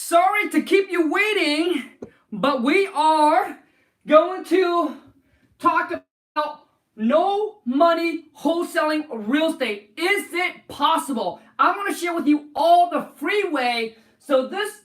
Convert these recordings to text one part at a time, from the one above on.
Sorry to keep you waiting, but we are going to talk about no money wholesaling real estate. Is it possible? I'm going to share with you all the free way. So this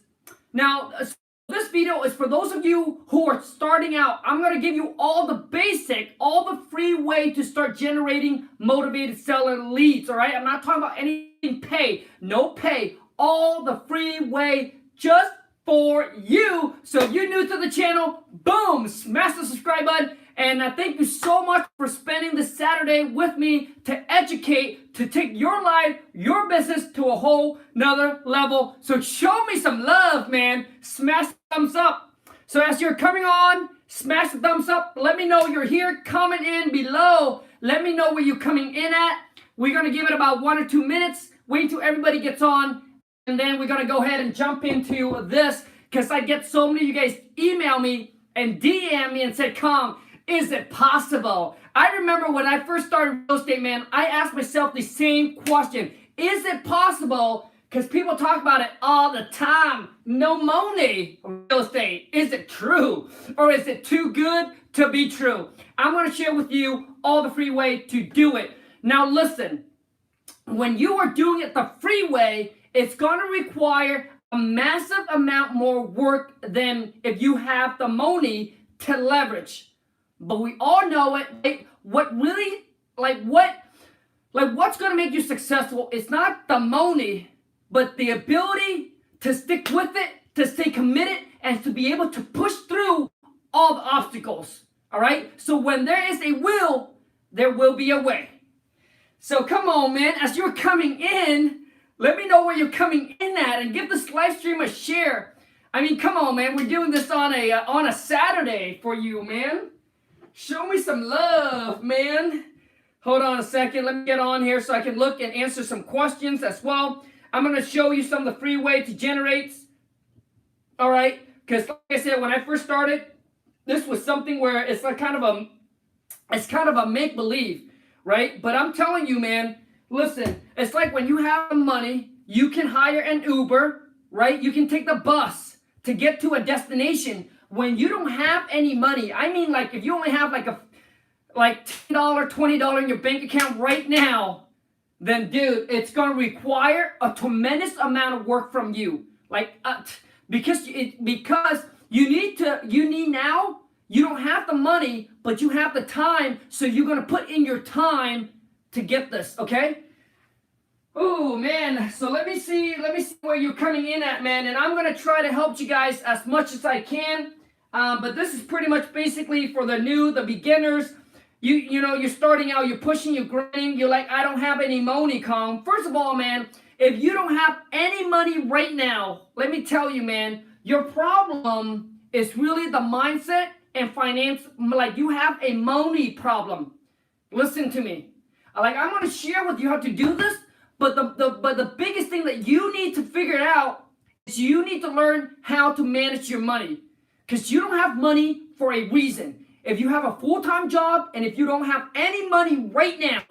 video is for those of you who are starting out. I'm going to give you all the free way to start generating motivated seller leads, all right? I'm not talking about anything pay, no pay, all the free way just for you. So if you're new to the channel, boom, smash the subscribe button. And thank you so much for spending this Saturday with me to educate, to take your life, your business to a whole nother level. So show me some love, man. Smash the thumbs up. So as you're coming on, smash the thumbs up. Let me know you're here. Comment in below. Let me know where you're coming in at. We're going to give it about 1 or 2 minutes. Wait until everybody gets on. And then we're going to go ahead and jump into this. Because I get so many of you guys email me and DM me and said, Khang, is it possible? I remember when I first started real estate, man, I asked myself the same question. Is it possible? Because people talk about it all the time. No money real estate. Is it true? Or is it too good to be true? I'm going to share with you all the free way to do it. Now listen, when you are doing it the free way, it's going to require a massive amount more work than if you have the money to leverage. But we all know it. What's going to make you successful is not the money, but the ability to stick with it, to stay committed, and to be able to push through all the obstacles. All right? So when there is a will, there will be a way. So come on, man. As you're coming in, let me know where you're coming in at and give this live stream a share. I mean, come on, man. We're doing this on a Saturday for you, man. Show me some love, man. Hold on a second. Let me get on here so I can look and answer some questions as well. I'm going to show you some of the free way to generate. All right? Because like I said, when I first started, this was something where it's like kind of a make-believe, right? But I'm telling you, man, listen, it's like when you have the money, you can hire an Uber, right? You can take the bus to get to a destination. When you don't have any money, I mean, like if you only have like $10, $20 in your bank account right now, then dude, it's going to require a tremendous amount of work from you. Because you don't have the money, but you have the time, so you're going to put in your time to get this, okay? Oh man, so let me see where you're coming in at, man, and I'm going to try to help you guys as much as I can. But this is pretty much basically for the beginners. You know, you're starting out, you're pushing, you're grinding, you're like, I don't have any money, Khang. First of all, man, if you don't have any money right now, let me tell you, man, your problem is really the mindset and finance. Like, you have a money problem. Listen to me. Like, I'm going to share with you how to do this, but the biggest thing that you need to figure out is you need to learn how to manage your money. Because you don't have money for a reason. If you have a full-time job and if you don't have any money right now,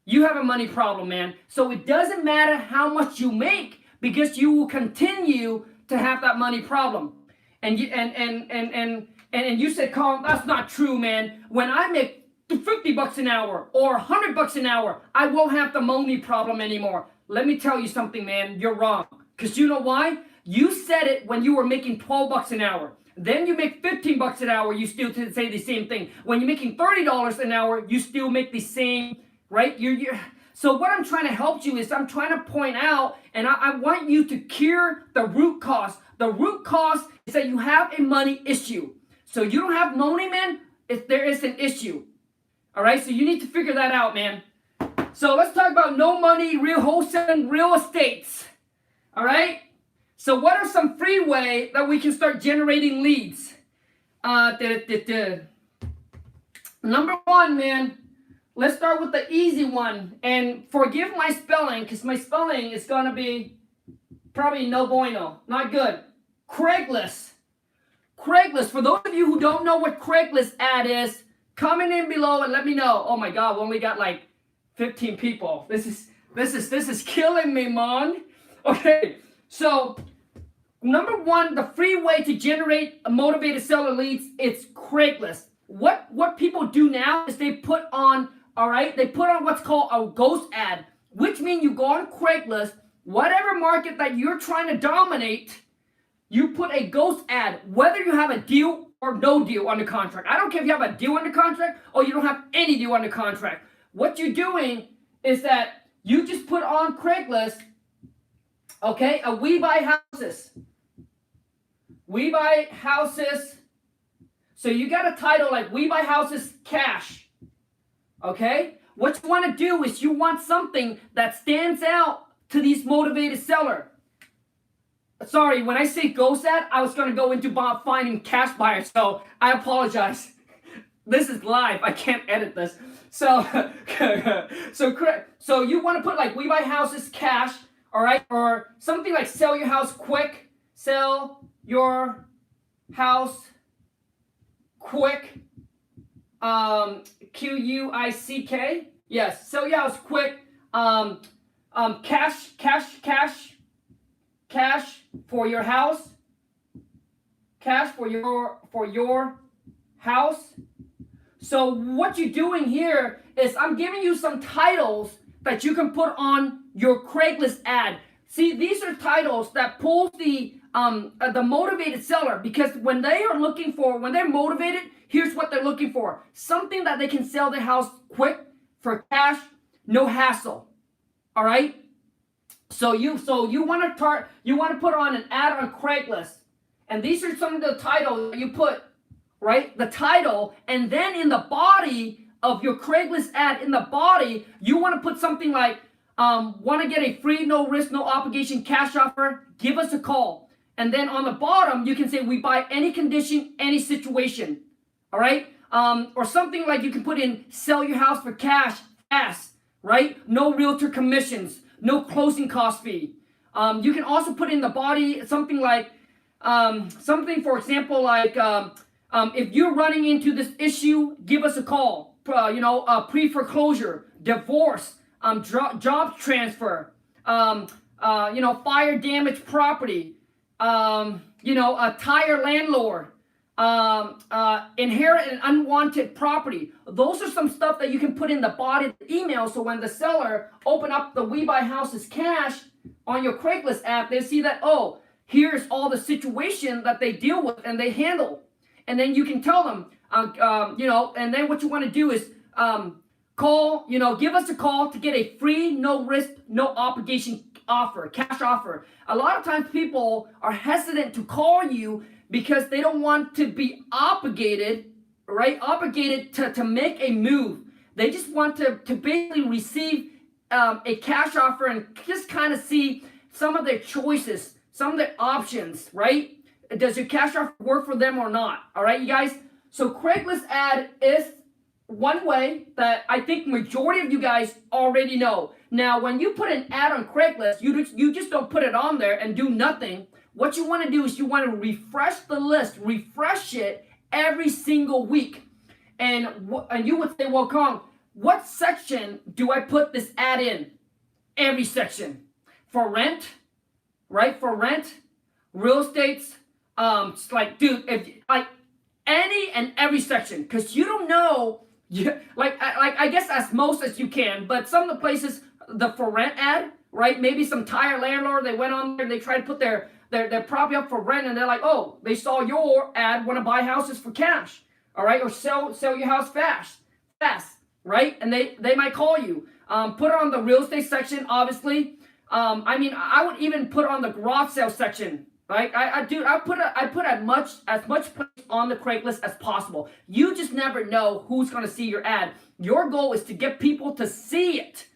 you have a money problem, man. So it doesn't matter how much you make, because you will continue to have that money problem. And you said, Khang, that's not true, man. When I make $50 an hour or $100 an hour, I won't have the money problem anymore. Let me tell you something, man. You're wrong. Because you know why? You said it when you were making $12 an hour. Then you make $15 an hour, you still say the same thing. When you're making $30 an hour, you still make the same, right? So what I'm trying to help you is I'm trying to point out, and I want you to cure the root cause. The root cause is that you have a money issue. So you don't have money, man, there is an issue. All right, so you need to figure that out, man. So let's talk about no money, real wholesaling, real estates. All right? So what are some free way that we can start generating leads? Number one, man, let's start with the easy one. And forgive my spelling, because my spelling is going to be probably no bueno, not good. Craigslist. Craigslist, for those of you who don't know what Craigslist ad is, comment in below and let me know. Oh my God, we only got like 15 people. This is killing me, man. Okay, so Number one, the free way to generate a motivated seller leads, it's Craigslist. What people do now is they put on, all right, they put on what's called a ghost ad, which means you go on Craigslist, whatever market that you're trying to dominate, you put a ghost ad, whether you have a deal or no deal under contract. I don't care if you have a deal under contract or you don't have any deal under contract. What you're doing is that you just put on Craigslist, okay, a We Buy Houses. We Buy Houses. So you got a title like We Buy Houses Cash. Okay? What you want to do is you want something that stands out to these motivated seller. Sorry, when I say ghost ad, I was going to go into finding cash buyers. So I apologize. This is live. I can't edit this. So, so you want to put like We Buy Houses Cash, all right? Or something like Sell Your House Quick. Sell Your House Quick. Quick. Yes, Sell Your House Quick. Cash for your house. Cash for your house. So what you're doing here is I'm giving you some titles that you can put on your Craigslist ad. See, these are titles that pull the motivated seller, because when they're motivated, here's what they're looking for. Something that they can sell their house quick for cash, no hassle. All right? So you want to put on an ad on Craigslist. And these are some of the titles that you put, right? The title, and then in the body of your Craigslist ad, in the body, you want to put something like, want to get a free, no risk, no obligation cash offer, give us a call. And then on the bottom, you can say, we buy any condition, any situation. All right? Or something like you can put in, sell your house for cash, fast, right? No realtor commissions, no closing cost fee. You can also put in the body something like, for example, like, if you're running into this issue, give us a call. Pre-foreclosure, divorce, job transfer, fire damage property, a tire landlord, inherit an unwanted property. Those are some stuff that you can put in the body of the email, so when the seller open up the We Buy Houses Cash on your Craigslist app, they see that, oh, here's all the situation that they deal with and they handle. And then you can tell them, and then what you want to do is call, give us a call to get a free, no risk, no obligation offer, cash offer. A lot of times people are hesitant to call you because they don't want to be obligated, right? Obligated to make a move. They just want to basically receive a cash offer and just kind of see some of their choices, some of their options, right? Does your cash offer work for them or not? All right, you guys? So Craigslist ad is one way that I think majority of you guys already know. Now, when you put an ad on Craigslist, you just don't put it on there and do nothing. What you want to do is you want to refresh the list, refresh it every single week. And you would say, well, Khang, what section do I put this ad in? Every section. For rent, right? For rent, real estates, like, dude, any and every section, because you don't know, I guess as most as you can, but some of the places, the for rent ad, right? Maybe some tire landlord, they went on there and they tried to put their property up for rent, and they're like, oh, they saw your ad, want to buy houses for cash, all right? Or sell your house fast, right? And they might call you. Put it on the real estate section, obviously. I would even put on the garage sale section. Right? I put as much place on the Craigslist as possible. You just never know who's going to see your ad. Your goal is to get people to see it.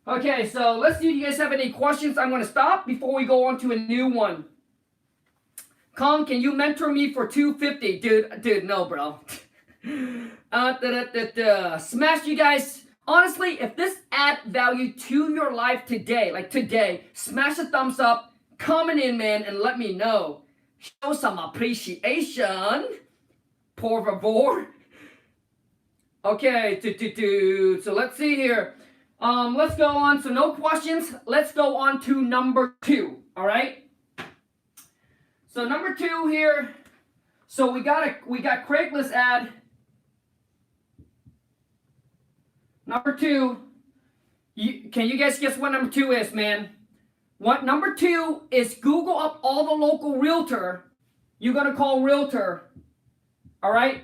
Okay, so let's see if you guys have any questions. I'm going to stop before we go on to a new one. Khang, can you mentor me for $250? Dude, no, bro. Smash, you guys. Honestly, if this add value to your life today, like today, smash a thumbs up. Comment in, man, and let me know. Show some appreciation. Por favor. Okay, so let's see here. Let's go on. So no questions. Let's go on to number 2. All right. So number 2 here. So we got Craigslist ad. Number 2. Can you guys guess what number 2 is, man? What number 2 is Google up all the local realtor. You're gonna call realtor. All right,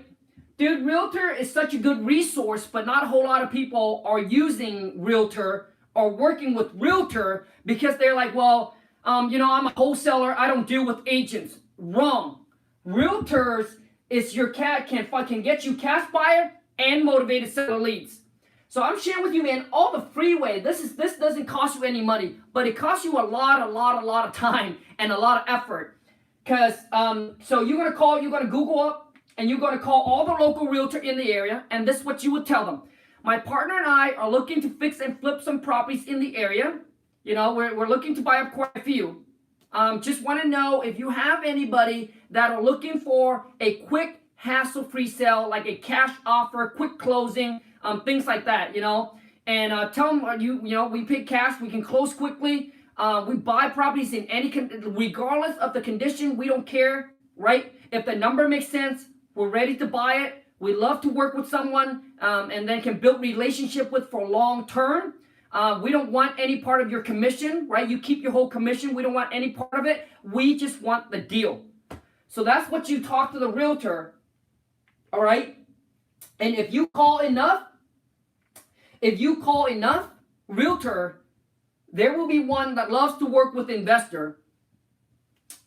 dude. Realtor is such a good resource, but not a whole lot of people are using realtor or working with realtor because they're like, well, you know, I'm a wholesaler. I don't deal with agents. Wrong. Realtors is your can get you cash buyer and motivated seller leads. So I'm sharing with you, man, all the freeway. This doesn't cost you any money, but it costs you a lot of time and a lot of effort. Cause so you're gonna Google up and you're gonna call all the local realtor in the area, and this is what you would tell them. My partner and I are looking to fix and flip some properties in the area. You know, we're looking to buy up quite a few. Just want to know if you have anybody that are looking for a quick, hassle-free sale, like a cash offer, quick closing, things like that, you know. And tell them, you know, we pay cash, we can close quickly. We buy properties in regardless of the condition, we don't care, right? If the number makes sense, we're ready to buy it. We love to work with someone and then can build relationship with for long term. We don't want any part of your commission, right? You keep your whole commission. We don't want any part of it. We just want the deal. So that's what you talk to the realtor, all right? And if you call enough, realtor, there will be one that loves to work with investor.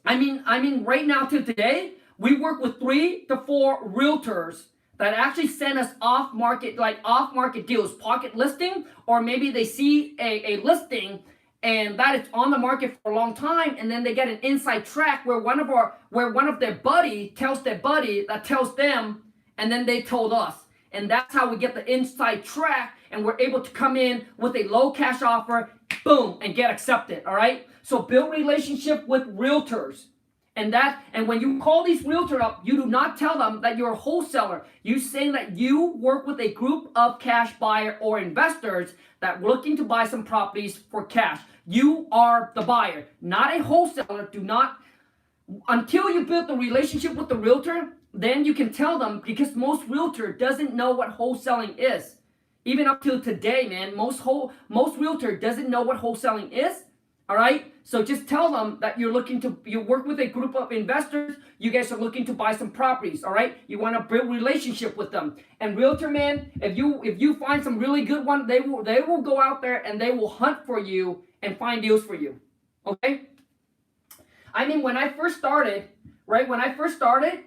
I mean, right now till today, we work with 3 to 4 realtors that actually send us off-market deals, pocket listing, or maybe they see a listing and that it's on the market for a long time, and then they get an inside track where one of their buddy tells their buddy that tells them, and then they told us. And that's how we get the inside track, and we're able to come in with a low cash offer, boom, and get accepted, all right? So build relationship with realtors. And when you call these realtors up, you do not tell them that you're a wholesaler. You say that you work with a group of cash buyer or investors that are looking to buy some properties for cash. You are the buyer, not a wholesaler. Do not, until you build the relationship with the realtor, then you can tell them, because most realtor doesn't know what wholesaling is. Even up till today, man, most realtor doesn't know what wholesaling is. All right, so just tell them that you work with a group of investors. You guys are looking to buy some properties. All right, you want to build relationship with them. And realtor, man, if you find some really good one, they will go out there and they will hunt for you and find deals for you. Okay. I mean, when I first started,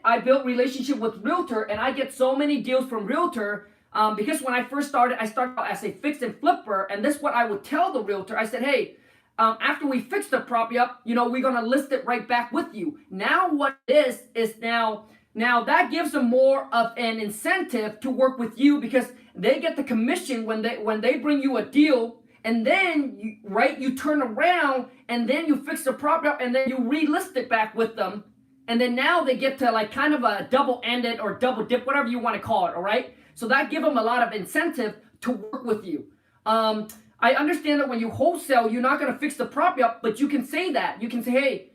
I built relationship with realtor, and I get so many deals from realtor. Because when I first started, I started out as a fix and flipper, and this is what I would tell the realtor. I said, hey, after we fix the property up, you know, we're going to list it right back with you. Now what it is now that gives them more of an incentive to work with you, because they get the commission when they bring you a deal, and then you turn around and then you fix the property up and then you relist it back with them. And then now they get to like kind of a double-ended or double dip, whatever you want to call it, all right? So that gives them a lot of incentive to work with you. I understand that when you wholesale, you're not going to fix the property up, but you can say that. You can say, hey,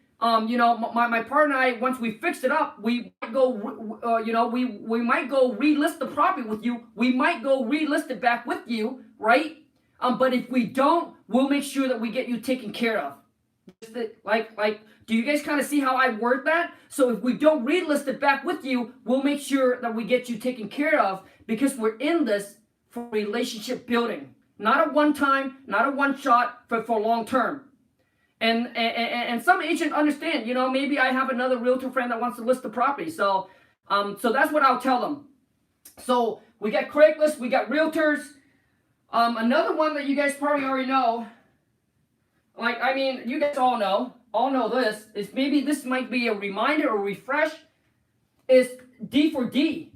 you know, my partner and I, once we fix it up, we might go, we might go relist the property with you. We might go relist it back with you, right? But if we don't, we'll make sure that we get you taken care of. Like, do you guys kind of see how I word that? So if we don't relist it back with you, we'll make sure that we get you taken care of, because we're in this for relationship building. Not a one-time, not a one-shot, for long term. And some agent understand, you know, maybe I have another realtor friend that wants to list the property. So that's what I'll tell them. So we got Craigslist, we got realtors. Another one that you guys probably already know, like, I mean, you guys all know this, is maybe this might be a reminder or refresh, is D for D.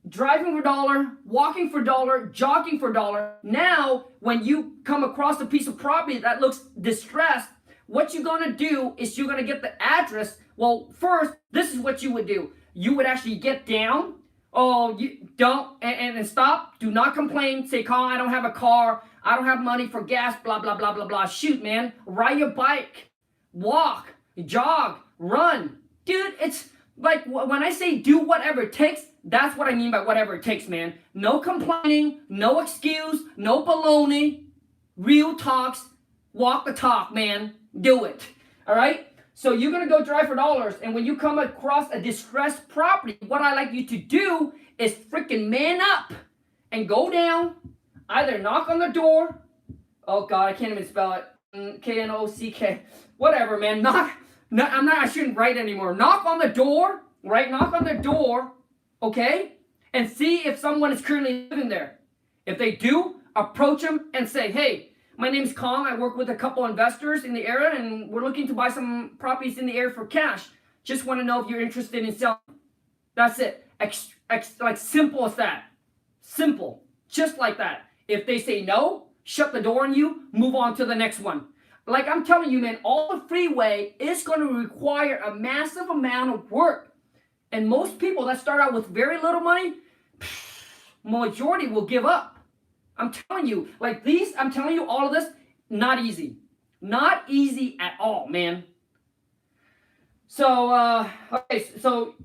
Driving for dollar, walking for dollar, jogging for dollar. Now, when you come across a piece of property that looks distressed, what you're going to do is you're going to get the address. Well, first, this is what you would do. You would actually get down. Oh, you don't, and stop. Do not complain. Say, Khang, I don't have a car. I don't have money for gas, blah, blah, blah, blah, blah. Shoot, man. Ride your bike. Walk. Jog. Run. dude, it's like when I say do whatever it takes, that's what I mean by whatever it takes, man. No complaining, no excuse, no baloney, real talks, walk the talk, man. Do it, all right? So you're going to go drive for dollars, and when you come across a distressed property, what I like you to do is freaking man up and go down, either knock on the door. Oh, God, I can't even spell it. K-N-O-C-K. Whatever, man. I shouldn't write anymore. Knock on the door, right? Knock on the door, okay? And see if someone is currently living there. If they do, approach them and say, hey, my name's Khang. I work with a couple investors in the area, and we're looking to buy some properties in the area for cash. Just want to know if you're interested in selling. That's it. Like simple as that. Simple. Just like that. If they say no, shut the door on you, move on to the next one. Like I'm telling you, man, all the freeway is going to require a massive amount of work. And most people that start out with very little money, majority will give up. I'm telling you, I'm telling you all of this, not easy. Not easy at all, man. So,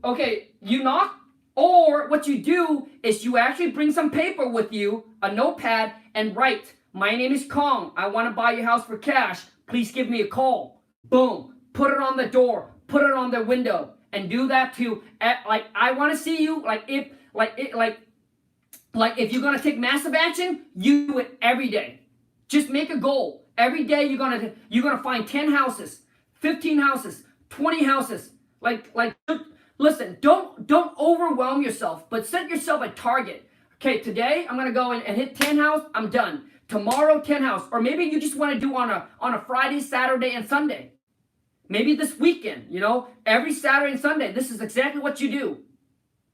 okay, you knock, or what you do is you actually bring some paper with you, a notepad, and write, my name is Khang. I want to buy your house for cash. Please give me a call. Boom. Put it on the door. Put it on the window. And do that too. I want to see you, if you're gonna take massive action, you do it every day. Just make a goal. Every day you're gonna find 10 houses, 15 houses, 20 houses. Listen, don't overwhelm yourself, but set yourself a target. Okay, today I'm gonna go and hit 10 house. I'm done. Tomorrow 10 house, or maybe you just want to do on a Friday, Saturday, and Sunday. Maybe this weekend, every Saturday and Sunday. This is exactly what you do.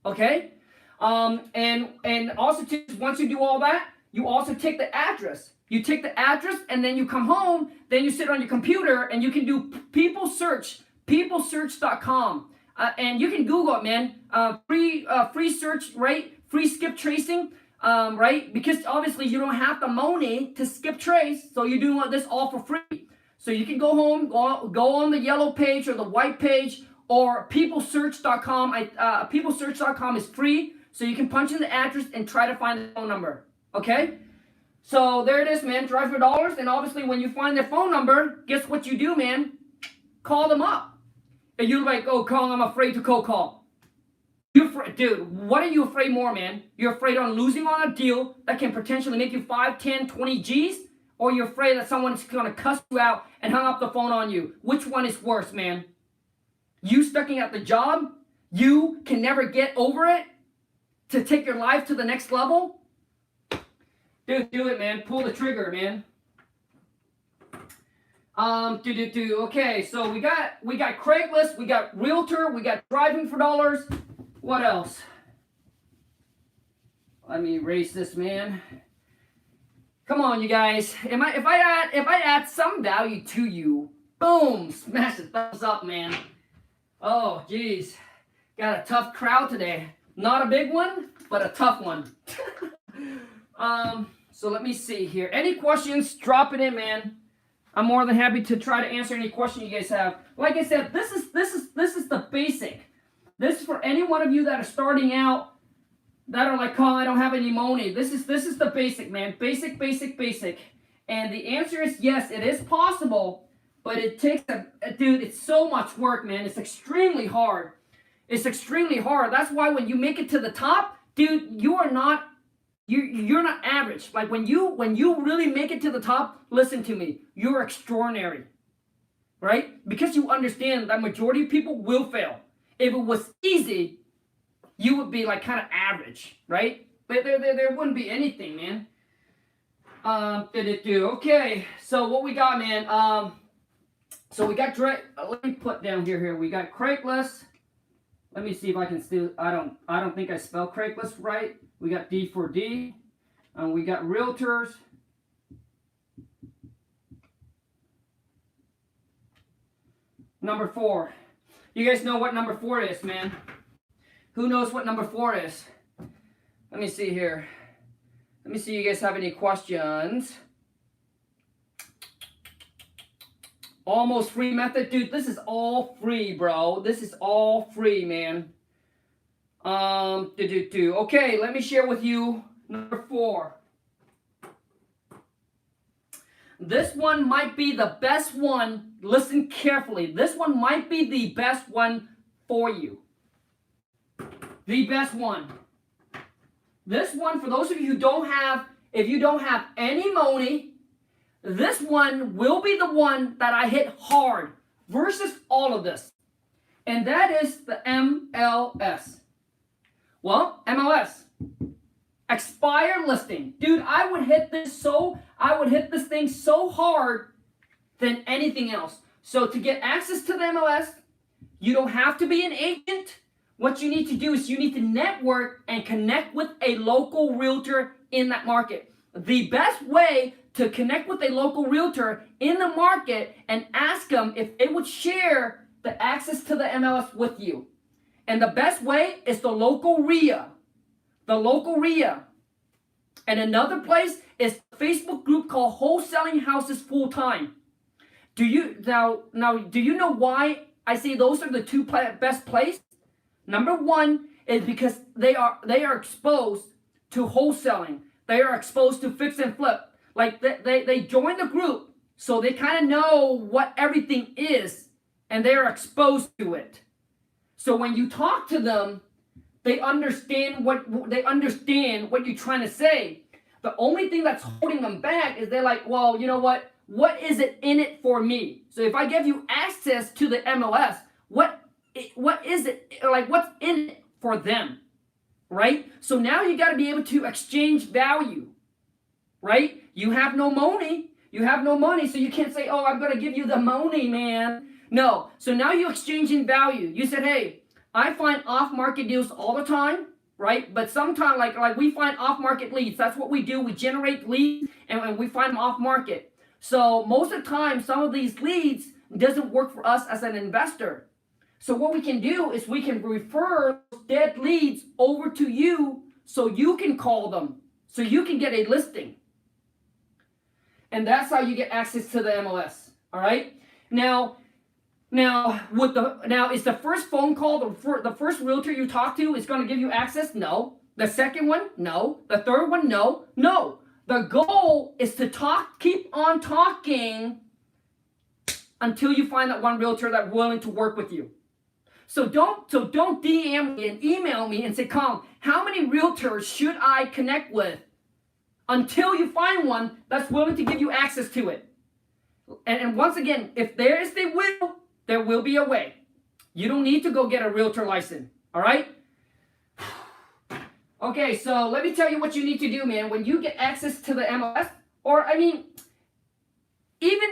Okay. And also once you do all that, you also take the address. You take the address and then you come home, then you sit on your computer and you can do people search, peoplesearch.com. And you can Google it, man. Free search, right? Free skip tracing, right? Because obviously you don't have the money to skip trace, so you're doing this all for free. So you can go home, go on the yellow page or the white page, or peoplesearch.com. Peoplesearch.com is free. So you can punch in the address and try to find the phone number, okay? So there it is, man, drive for dollars. And obviously when you find their phone number, guess what you do, man? Call them up. And you're like, oh, Khang, I'm afraid to cold call. Dude, what are you afraid more, man? You're afraid on losing on a deal that can potentially make you 5, 10, 20 G's? Or you're afraid that someone's going to cuss you out and hang up the phone on you? Which one is worse, man? You stucking at the job? You can never get over it? To take your life to the next level? Dude, do it, man. Pull the trigger, man. Okay, so we got Craigslist, we got Realtor, we got driving for dollars. What else? Let me erase this, man. Come on, you guys. If I add some value to you, boom, smash the thumbs up, man. Oh, geez. Got a tough crowd today. Not a big one, but a tough one. So let me see here. Any questions? Drop it in, man. I'm more than happy to try to answer any question you guys have. Like I said, this is the basic. This is for any one of you that are starting out, that are like, oh, I don't have any money. This is the basic, man. Basic. And the answer is yes, it is possible, but it takes dude, it's so much work, man. It's extremely hard. It's extremely hard. That's why when you make it to the top, dude, you're not average. Like when you really make it to the top, listen to me, you're extraordinary. Right? Because you understand that majority of people will fail. If it was easy, you would be like kind of average, right? But there wouldn't be anything, man. Okay, so what we got, man? So we got let me put down here. We got Craigslist. Let me see if I can still. I don't think I spelled Craigslist right. We got D4D. We got Realtors. Number 4. You guys know what number 4 is, man? Who knows what number 4 is? Let me see here. Let me see if you guys have any questions. Almost free method, dude. This is all free, bro. This is all free, man. Okay, let me share with you number 4. This one might be the best one. Listen carefully. This one might be the best one for you. The best one. This one, for those of you who don't have, if you don't have any money, this one will be the one that I hit hard versus all of this. And that is the MLS. Well, MLS. Expired listing. Dude, I would hit this thing so hard than anything else. So to get access to the MLS, you don't have to be an agent. What you need to do is you need to network and connect with a local realtor in that market. The best way to connect with a local realtor in the market and ask them if they would share the access to the MLS with you. And the best way is the local RIA. The local RIA. And another place is a Facebook group called Wholesaling Houses Full Time. Do you know why I say those are the two best places? Number one is because they are exposed to wholesaling. They are exposed to fix and flip. Like they join the group, so they kind of know what everything is, and they are exposed to it. So when you talk to them, they understand what you're trying to say. The only thing that's holding them back is they're like, well, you know what? What is it in it for me? So if I give you access to the MLS, what is it, like, what's in it for them, right? So now you got to be able to exchange value, right? You have no money, so you can't say, oh, I'm going to give you the money, man. No, so now you're exchanging value. You said, hey, I find off-market deals all the time, right? But sometimes, like we find off-market leads. That's what we do. We generate leads, and we find them off-market. So most of the time, some of these leads doesn't work for us as an investor. So what we can do is we can refer dead leads over to you so you can call them, so you can get a listing. And that's how you get access to the MLS. All right. Now is the first phone call the first realtor you talk to is going to give you access? No. The second one? No. The third one? No. No. The goal is to keep on talking until you find that one realtor that's willing to work with you. So don't DM me and email me and say, Khang, how many realtors should I connect with? Until you find one that's willing to give you access to it. And once again, if there is the will, there will be a way. You don't need to go get a realtor license. All right? Okay, so let me tell you what you need to do, man. When you get access to the MLS, even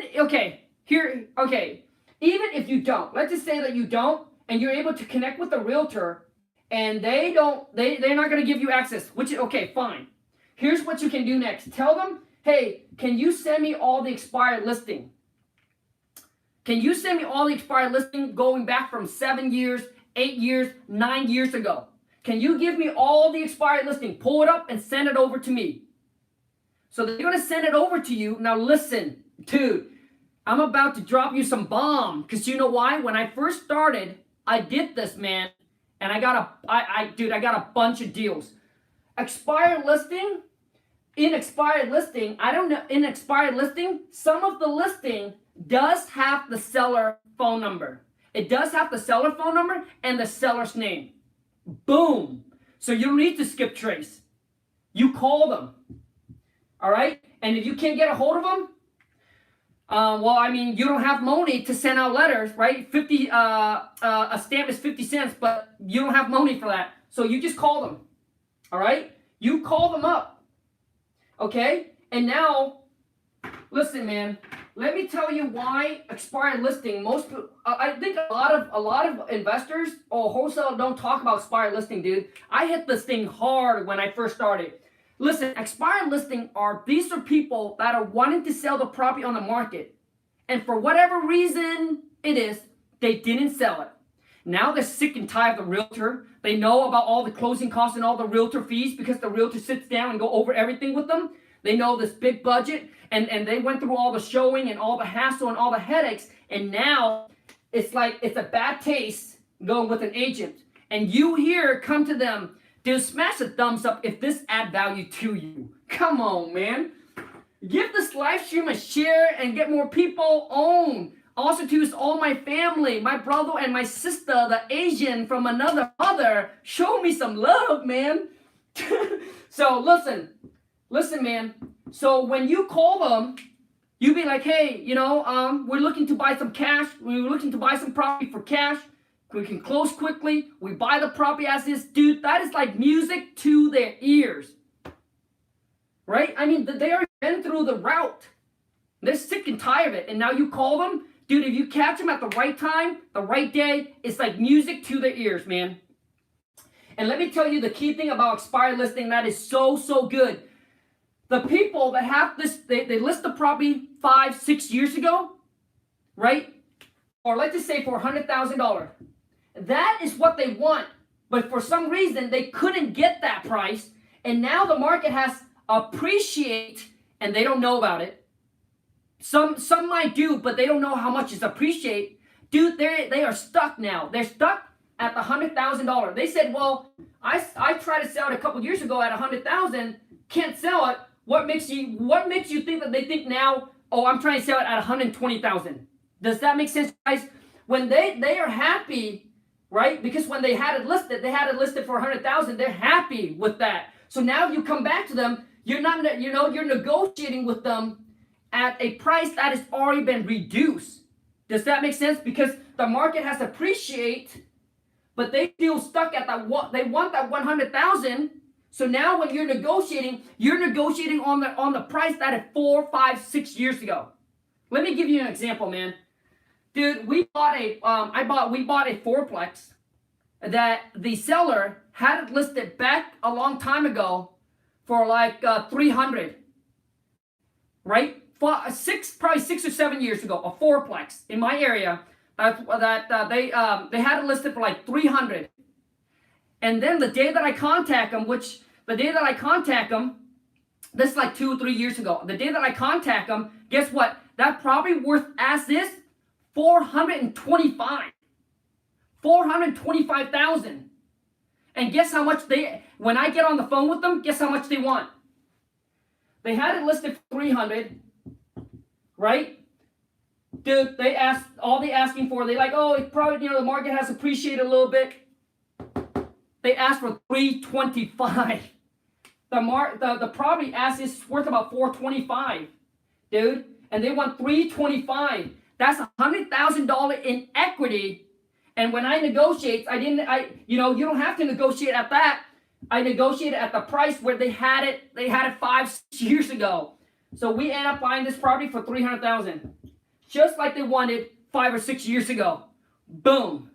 if you don't, let's just say that you don't, and you're able to connect with the realtor, and they're not going to give you access, which is okay, fine. Here's what you can do next. Tell them, hey, can you send me all the expired listing? Can you send me all the expired listing going back from 7 years, 8 years, 9 years ago? Can you give me all the expired listing? Pull it up and send it over to me. So they're going to send it over to you. Now listen, dude, I'm about to drop you some bomb. Because you know why? When I first started, I did this, man. And I got a bunch of deals. Expired listing, in expired listing, some of the listing does have the seller phone number. It does have the seller phone number and the seller's name. Boom. So you don't need to skip trace. You call them. All right? And if you can't get a hold of them, you don't have money to send out letters, right? A stamp is 50 cents, but you don't have money for that. So you just call them. All right? You call them up. Okay? And now, listen, man. Let me tell you why expired listing. I think a lot of investors or wholesale don't talk about expired listing, dude. I hit this thing hard when I first started. Listen, expired listing these are people that are wanting to sell the property on the market, and for whatever reason it is, they didn't sell it. Now they're sick and tired of the realtor. They know about all the closing costs and all the realtor fees because the realtor sits down and go over everything with them. They know this big budget, and they went through all the showing and all the hassle and all the headaches, and now it's like it's a bad taste going with an agent. And you here come to them, dude, smash a thumbs up if this add value to you. Come on, man. Give this live stream a share and get more people on. Also to all my family, my brother and my sister, the Asian from another mother. Show me some love, man. So listen, man. So when you call them, you be like, hey, we're looking to buy some cash. We're looking to buy some property for cash. We can close quickly. We buy the property as is. Dude, that is like music to their ears. Right? I mean, they already been through the route. They're sick and tired of it. And now you call them. Dude, if you catch them at the right time, the right day, it's like music to their ears, man. And let me tell you the key thing about expired listing that is so, so good. The people that have this, they list the property 5-6 years ago, right? Or let's just say for $100,000. That is what they want. But for some reason, they couldn't get that price. And now the market has appreciated, and they don't know about it. Some might do, but they don't know how much is appreciate. Dude, they are stuck now. They're stuck at the $100,000. They said, well, I tried to sell it a couple years ago at $100,000, can't sell it. What makes you think that they think now, oh, I'm trying to sell it at $120,000? Does that make sense, guys? When they are happy, right? Because when they had it listed for $100,000. They're happy with that. So now you come back to them, you're negotiating with them at a price that has already been reduced. Does that make sense? Because the market has appreciated, but they feel stuck at that. They want that $100,000. So now when you're negotiating on the price that is 4, 5, 6 years ago. Let me give you an example, man. Dude, we bought a fourplex that the seller had it listed back a long time ago for like $300, right? Probably 6 or 7 years ago, a fourplex in my area they had it listed for like $300. And then the day that I contact them, this is like 2 or 3 years ago. The day that I contact them, guess what? That property worth as is $425,000. And guess how much when I get on the phone with them, guess how much they want? They had it listed for $300, right? Dude, they asked, all they asking for, they like, oh, it probably, the market has appreciated a little bit. They asked for $325. The property as is worth about $425, dude. And they want $325. That's $100,000 in equity. And when I negotiate, you don't have to negotiate at that. I negotiated at the price where they had it 5-6 years ago. So we end up buying this property for $300,000. Just like they wanted 5 or 6 years ago. Boom.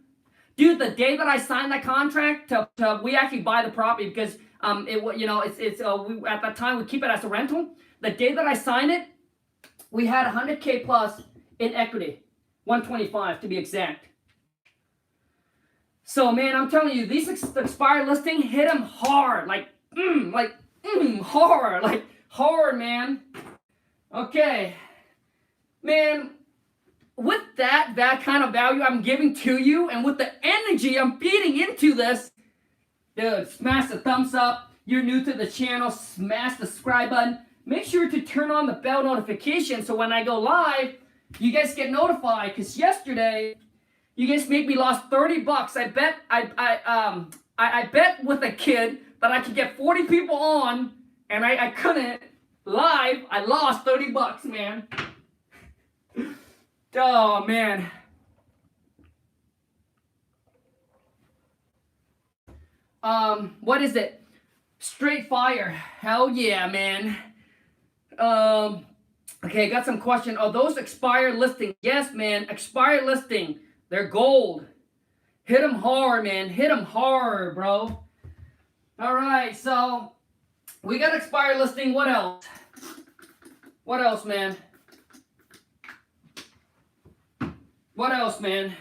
Dude, the day that I signed that contract we actually buy the property because at that time we keep it as a rental. The day that I signed it, we had $100K plus in equity, $125 to be exact. So man, I'm telling you, these expired listing hit them hard, hard, man. Okay, man. With that kind of value I'm giving to you, and with the energy I'm feeding into this, dude, smash the thumbs up. You're new to the channel, smash the subscribe button. Make sure to turn on the bell notification so when I go live, you guys get notified. Because yesterday, you guys made me lost $30. I bet with a kid that I could get 40 people on, and I couldn't live. I lost $30, man. Oh, man. What is it? Straight fire. Hell yeah, man. Okay, got some question. Are those expired listings? Yes, man. Expired listing. They're gold. Hit them hard, man. Hit them hard, bro. All right, so we got expired listing. What else? What else, man? What else, man?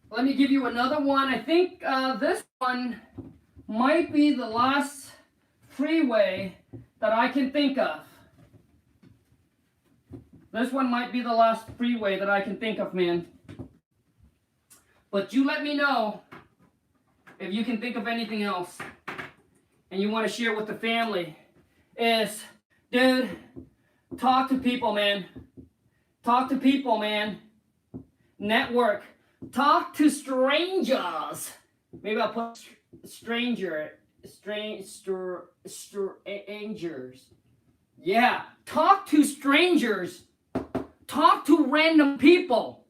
Let me give you another one. I think this one might be the last freeway that I can think of. This one might be the last freeway that I can think of, man. But you let me know if you can think of anything else and you want to share with the family. Is, dude, talk to people, man. Talk to people, man. Network. Talk to strangers. Maybe I'll put strangers. Yeah, talk to strangers. Talk to random people.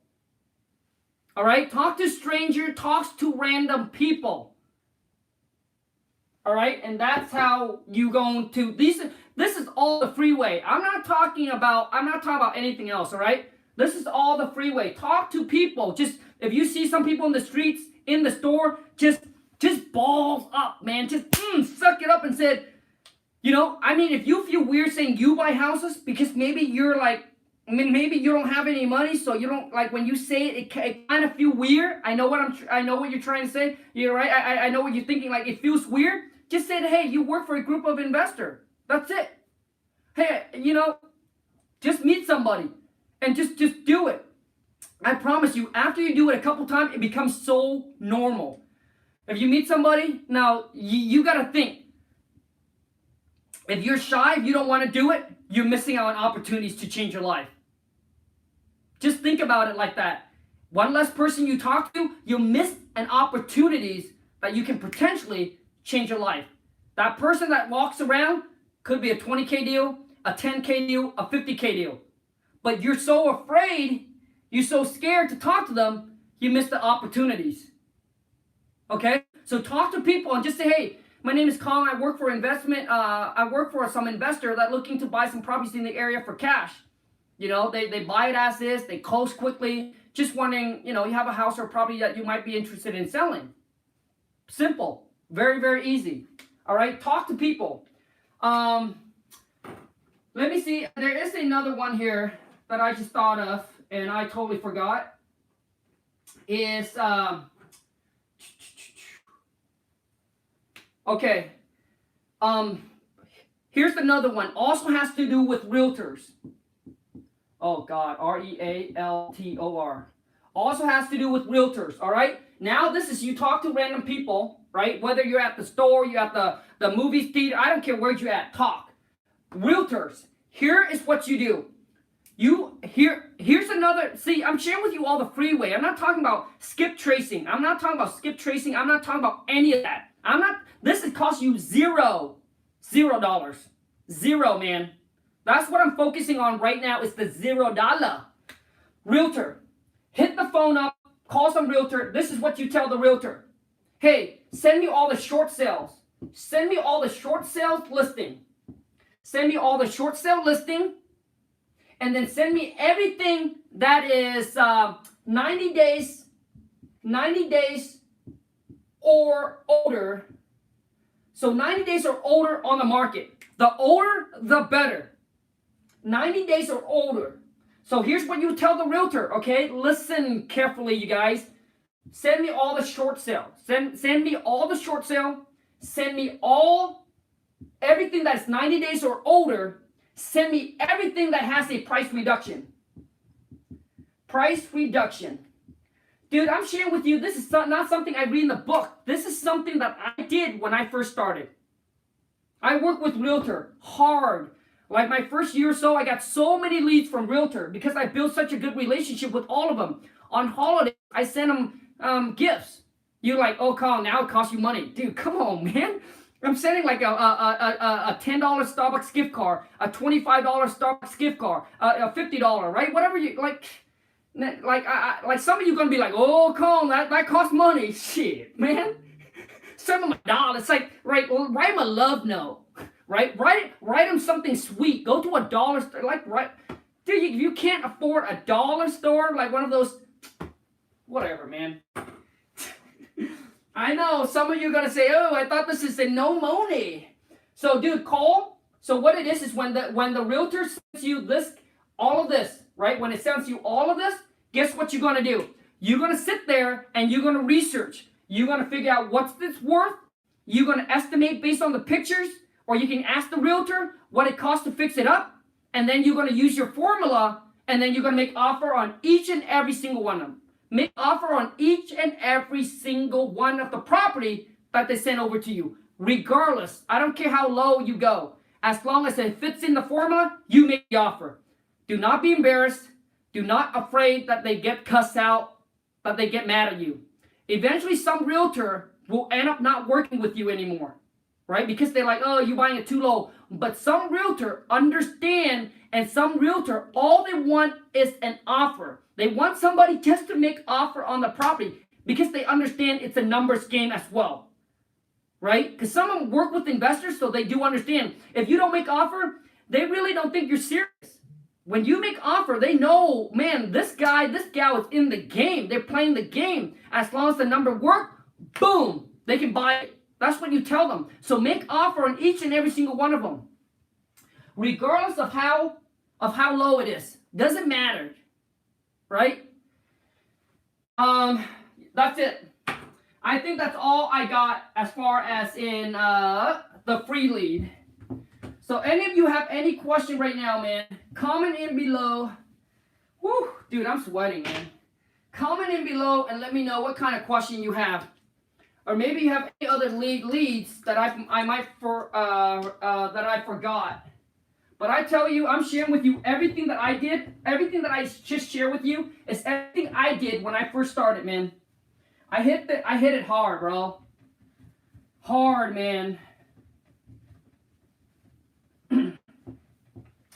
All right, talk to stranger, talks to random people. All right, and that's how you going to this is all the freeway. I'm not talking about anything else, all right? This is all the freeway. Talk to people. Just if you see some people in the streets, in the store, just balls up, man. Just suck it up and said, if you feel weird saying you buy houses because maybe you're like, maybe you don't have any money, so you don't like when you say it kind of feel weird. I know what you're trying to say. You're right. I know what you're thinking. Like it feels weird. Just say, hey, you work for a group of investors. That's it. Hey, just meet somebody and just do it. I promise you, after you do it a couple times, it becomes so normal. If you meet somebody, now you got to think. If you're shy, if you don't want to do it, you're missing out on opportunities to change your life. Just think about it like that. One less person you talk to, you'll miss an opportunities that you can potentially change your life. That person that walks around could be a 20K deal, a 10K deal, a 50K deal. But you're so afraid, you're so scared to talk to them, you miss the opportunities. Okay? So talk to people and just say, hey, my name is Khang. I work for I work for some investor that looking to buy some properties in the area for cash. They buy it as is. They close quickly. Just wondering, you have a house or property that you might be interested in selling. Simple. Very, very easy. All right. Talk to people. Let me see. There is another one here that I just thought of and I totally forgot. Is okay. Here's another one. Also has to do with realtors. Oh God, Realtor. Also has to do with realtors. All right. Now this is you talk to random people, right? Whether you're at the store, you're at the movie theater, I don't care where you're at. Talk. Realtors. Here is what you do. Here's another. See, I'm sharing with you all the freeway. I'm not talking about skip tracing. I'm not talking about any of that. This is cost you $0. Zero, man. That's what I'm focusing on right now is the $0. Realtor. Hit the phone up, call some realtor. This is what you tell the realtor. Hey, send me all the short sales. Send me all the short sales listing. Send me all the short sale listing. And then send me everything that is 90 days or older. So 90 days or older on the market. The older, the better. 90 days or older. So here's what you tell the realtor, okay? Listen carefully, you guys. Send me all the short sale. Send me all the short sale. Send me everything that's 90 days or older. Send me everything that has a price reduction. Price reduction. Dude, I'm sharing with you, this is not something I read in the book. This is something that I did when I first started. I work with realtor hard. Like my first year or so, I got so many leads from realtor because I built such a good relationship with all of them. On holidays, I sent them gifts. You're like, oh, Khang, now it costs you money. Dude, come on, man. I'm sending like a $10 Starbucks gift card, a $25 Starbucks gift card, a $50, right? Whatever you like some of you gonna be like, oh, Khang, that costs money. Shit, man. Send them $1. It's like, right? Well, write them a love note, right? Write them something sweet. Go to a dollar store, dude. If you can't afford a dollar store, like one of those, whatever, man. I know some of you are going to say, oh, I thought this is a no money. So, dude, call. So what it is when the realtor sends you all of this, right? When it sends you all of this, guess what you're going to do? You're going to sit there and you're going to research. You're going to figure out what's this worth. You're going to estimate based on the pictures, or you can ask the realtor what it costs to fix it up. And then you're going to use your formula and then you're going to make offer on each and every single one of them. Make offer on each and every single one of the property that they send over to you. Regardless, I don't care how low you go. As long as it fits in the formula, you make the offer. Do not be embarrassed. Do not afraid that they get cussed out, that they get mad at you. Eventually, some realtor will end up not working with you anymore, right? Because they're like, oh, you're buying it too low. But some realtor understand, and some realtor, all they want is an offer. They want somebody just to make offer on the property because they understand it's a numbers game as well, right? Because some of them work with investors, so they do understand. If you don't make offer, they really don't think you're serious. When you make offer, they know, man, this guy, this gal is in the game. They're playing the game. As long as the number work, boom, they can buy it. That's what you tell them. So make offer on each and every single one of them, regardless of how low it is. Doesn't matter, right? That's it. I think that's all I got as far as in the free lead. So any of you have any question right now, man, comment in below. Woo, dude, I'm sweating, man. Comment in below and let me know what kind of question you have. Or maybe you have any other leads that I might that I forgot. But I tell you, I'm sharing with you everything that I did. Everything that I just share with you is everything I did when I first started, man. I hit it hard, bro. Hard, man.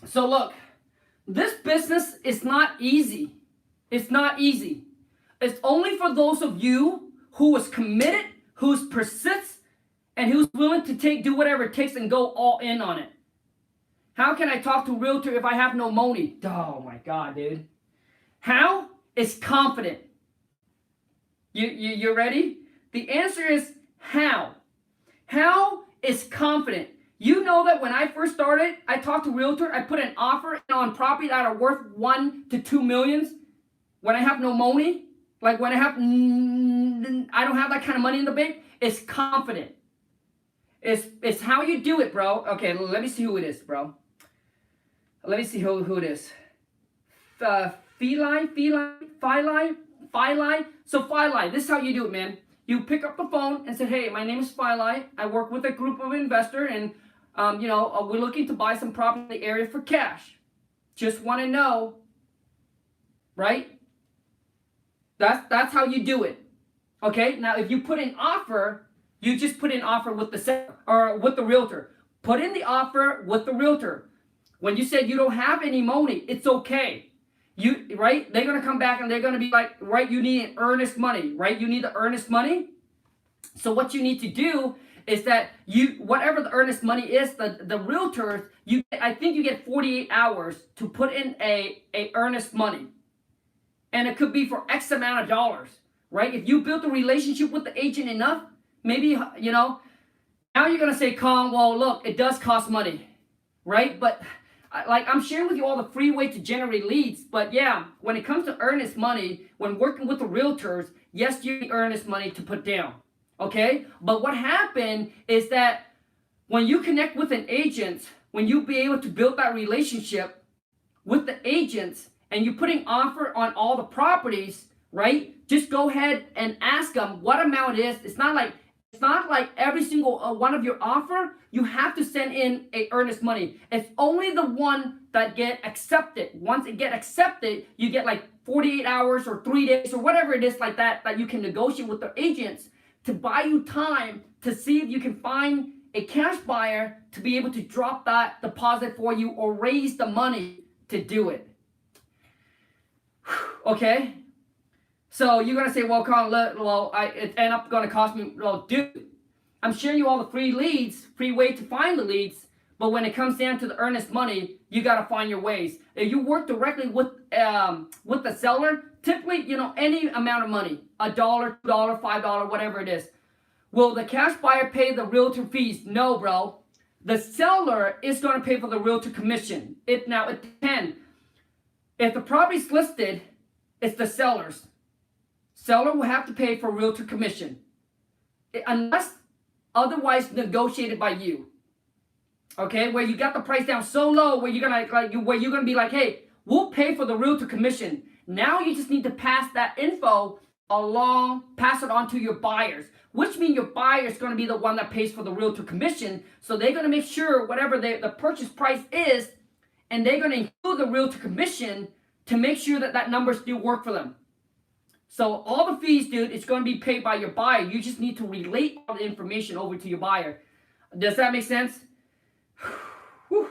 So look, this business is not easy. It's not easy. It's only for those of you who is committed, who's persists, and who's willing to do whatever it takes and go all in on it. How can I talk to a realtor if I have no money? Oh my God, dude. How? Is confident. You ready? The answer is how. How is confident. You know that when I first started, I talked to a realtor, I put an offer on property that are worth 1 to 2 millions. When I have no money, like when I don't have that kind of money in the bank, it's confident. It's how you do it, bro. Okay, let me see who it is, bro. Let me see who it is. Feline. So Feline, this is how you do it, man. You pick up the phone and say, hey, my name is Feline. I work with a group of investors, and we're looking to buy some property in the area for cash. Just want to know, right? That's how you do it. Okay. Now, if you put in offer, you just put in offer with the seller or with the realtor. Put in the offer with the realtor. When you said you don't have any money, it's okay. Right? They're gonna come back and they're gonna be like, right? You need earnest money, right? You need the earnest money. So what you need to do is that whatever the earnest money is, the realtors, I think you get 48 hours to put in a earnest money. And it could be for X amount of dollars, right? If you built a relationship with the agent enough, maybe, now you're going to say, Khang, well, look, it does cost money, right? But like I'm sharing with you all the free way to generate leads. But yeah, when it comes to earnest money, when working with the realtors, yes, you need earnest money to put down, okay? But what happened is that when you connect with an agent, when you be able to build that relationship with the agents, and you're putting offer on all the properties, right? Just go ahead and ask them what amount it is. It's not like every single one of your offer, you have to send in a earnest money. It's only the one that get accepted. Once it get accepted, you get like 48 hours or 3 days or whatever it is like that you can negotiate with the agents to buy you time to see if you can find a cash buyer to be able to drop that deposit for you or raise the money to do it. Okay, so you're gonna say, well, Khang, it end up gonna cost me. Well, dude, I'm sharing you all the free leads, free way to find the leads. But when it comes down to the earnest money, you gotta find your ways. If you work directly with the seller, typically, any amount of money, $1, $2, $5, whatever it is. Will the cash buyer pay the realtor fees? No, bro. The seller is gonna pay for the realtor commission. It depends. If the property's listed, it's the seller's. Seller will have to pay for realtor commission, unless otherwise negotiated by you. Okay, where you got the price down so low, where you're gonna be like, hey, we'll pay for the realtor commission. Now you just need to pass that info along, pass it on to your buyers, which means your buyer is going to be the one that pays for the realtor commission. So they're going to make sure whatever the purchase price is, and they're going to include the realtor commission to make sure that that number still work for them. So all the fees, dude, it's going to be paid by your buyer. You just need to relate all the information over to your buyer. Does that make sense? Whew.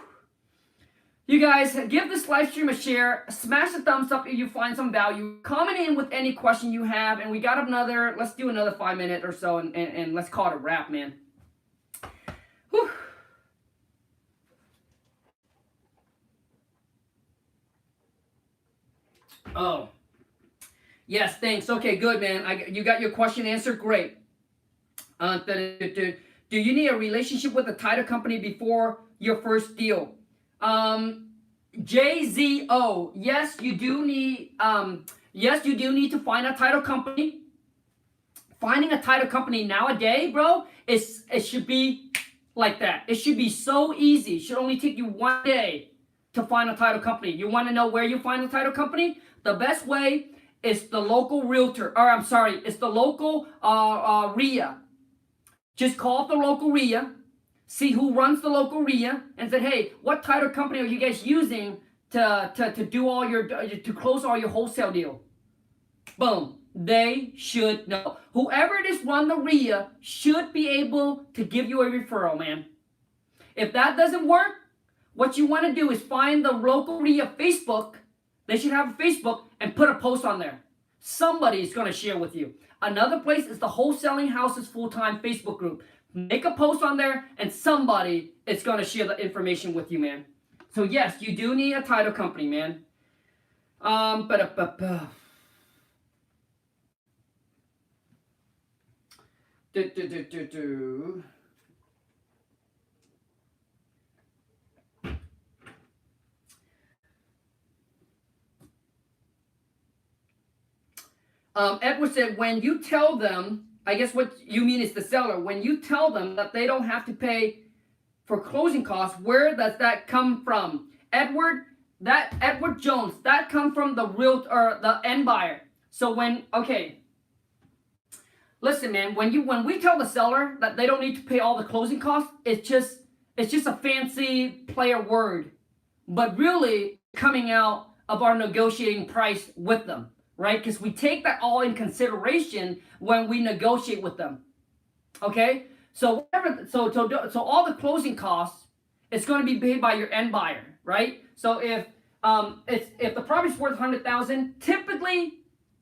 You guys, give this live stream a share. Smash the thumbs up if you find some value. Comment in with any question you have. And we got another, let's do another 5 minutes or so, and let's call it a wrap, man. Whew. Oh. Yes, thanks. Okay, good, man. You got your question answered. Great. Do you need a relationship with a title company before your first deal? JZO. Yes, you do need. Yes, you do need to find a title company. Finding a title company nowadays, bro, it should be like that. It should be so easy. It should only take you 1 day to find a title company. You want to know where you find a title company? The best way is the local realtor, or I'm sorry, it's the local RIA. Just call up the local RIA, see who runs the local RIA, and say, hey, what title company are you guys using to do all your, to close all your wholesale deal? Boom. They should know. Whoever it is run the RIA should be able to give you a referral, man. If that doesn't work, what you want to do is find the local RIA Facebook. They should have a Facebook and put a post on there. Somebody is going to share with you. Another place is the Wholesaling Houses full-time Facebook group. Make a post on there and somebody is going to share the information with you, man. So yes, you do need a title company, man. Edward said, when you tell them, I guess what you mean is the seller, when you tell them that they don't have to pay for closing costs, where does that come from? Edward Jones, that come from the realtor or the end buyer. So listen, man, when we tell the seller that they don't need to pay all the closing costs, it's just a fancy player word, but really coming out of our negotiating price with them. Right? Because we take that all in consideration when we negotiate with them. Okay? So all the closing costs, it's going to be paid by your end buyer, right? So if the property's worth $100,000, typically